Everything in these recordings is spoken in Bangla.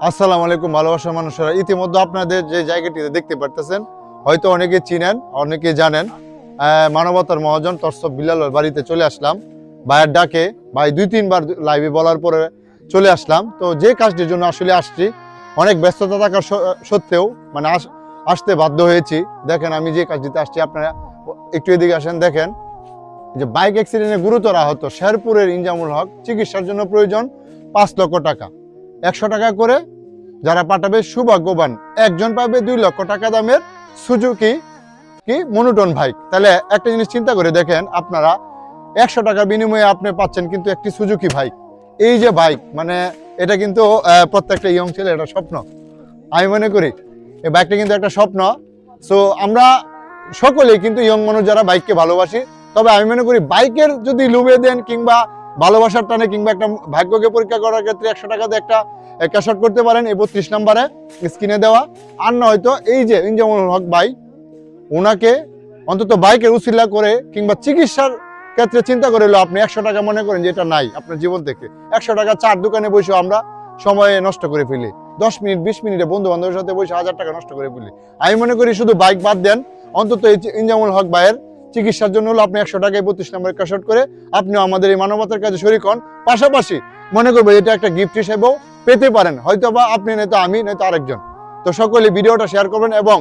আসসালামু আলাইকুম ভালোবাসার মানুষেরা, ইতিমধ্যে আপনাদের যে জায়গাটিতে দেখতে পারতেছেন হয়তো অনেকে চিনেন, অনেকে জানেন। মানবতার মহাজন তরসব বিলালের বাড়িতে চলে আসলাম। ভাইয়ের ডাকে ভাই 2-3 বার লাইভে বলার পরে চলে আসলাম। তো যে কাজটির জন্য আসলে আসছি, অনেক ব্যস্ততা থাকার সত্ত্বেও মানে আসতে বাধ্য হয়েছি। দেখেন আমি যে কাজটিতে আসছি, আপনারা একটু এদিকে আসেন। দেখেন যে বাইক অ্যাক্সিডেন্টে গুরুতর আহত শেরপুরের ইনজামুল হক, চিকিৎসার জন্য প্রয়োজন 5 লক্ষ টাকা। 100 টাকা করে যারা পাঠাবে সৌভাগ্যবান একজন পাবে 2 লক্ষ টাকা দামের সুজুকি মনোটন বাইক। তাহলে একটা জিনিস চিন্তা করে দেখেন, আপনারা 100 টাকার বিনিময়ে আপনি পাচ্ছেন কিন্তু একটি সুজুকি বাইক। এই যে বাইক, মানে এটা কিন্তু প্রত্যেকটা ইয়ং ছেলে এটা স্বপ্ন। আমি মনে করি এই বাইকটা কিন্তু একটা স্বপ্ন। সো আমরা সকলেই কিন্তু ইয়ং মানুষ যারা বাইককে ভালোবাসি, তবে আমি মনে করি বাইকের যদি লুবে দেন কিংবা ভালোবাসার টানে কিংবা একটা ভাগ্যকে পরীক্ষা করার ক্ষেত্রে 100 টাকা দিয়ে একটা ক্যাশ আউট করতে পারেন এই 32 নম্বরে স্ক্রিনে দেওয়া। আর না হয়তো এই যে ইনজামুল হক ভাই, ওনাকে অন্তত বাইকের উছিলা করে কিংবা চিকিৎসার ক্ষেত্রে চিন্তা করে আপনি 100 টাকা মনে করেন যে এটা নাই আপনার জীবন থেকে। 100 টাকা চার দোকানে বসে আমরা সময় নষ্ট করে ফেলি, 10 মিনিট 20 মিনিটে বন্ধু বান্ধবের সাথে বসে 1000 টাকা নষ্ট করে ফেলি। আমি মনে করি শুধু বাইক বাদ দেন, অন্তত এই ইনজামুল হক ভাইয়ের চিকিৎসার জন্য হলো আপনি 100 টাকায় 32 নম্বরে ক্যাশ আউট করে আপনিও আমাদের এই মানবতার কাজে শরীক হন। পাশাপাশি মনে করবো এটা একটা গিফট হিসেবেও পেতে পারেন, হয়তো বা আপনি নয়তো আমি নয়তো আরেকজন। তো সকলে ভিডিওটা শেয়ার করবেন এবং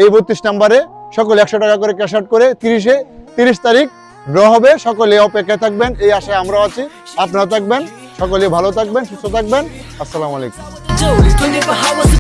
এই 32 নম্বরে সকলে 100 টাকা করে ক্যাশ আউট করে 30 তারিখ ড্র হবে। সকলে অপেক্ষায় থাকবেন, এই আশায় আমরাও আছি। আপনারাও থাকবেন, সকলে ভালো থাকবেন, সুস্থ থাকবেন। আসসালামু আলাইকুম।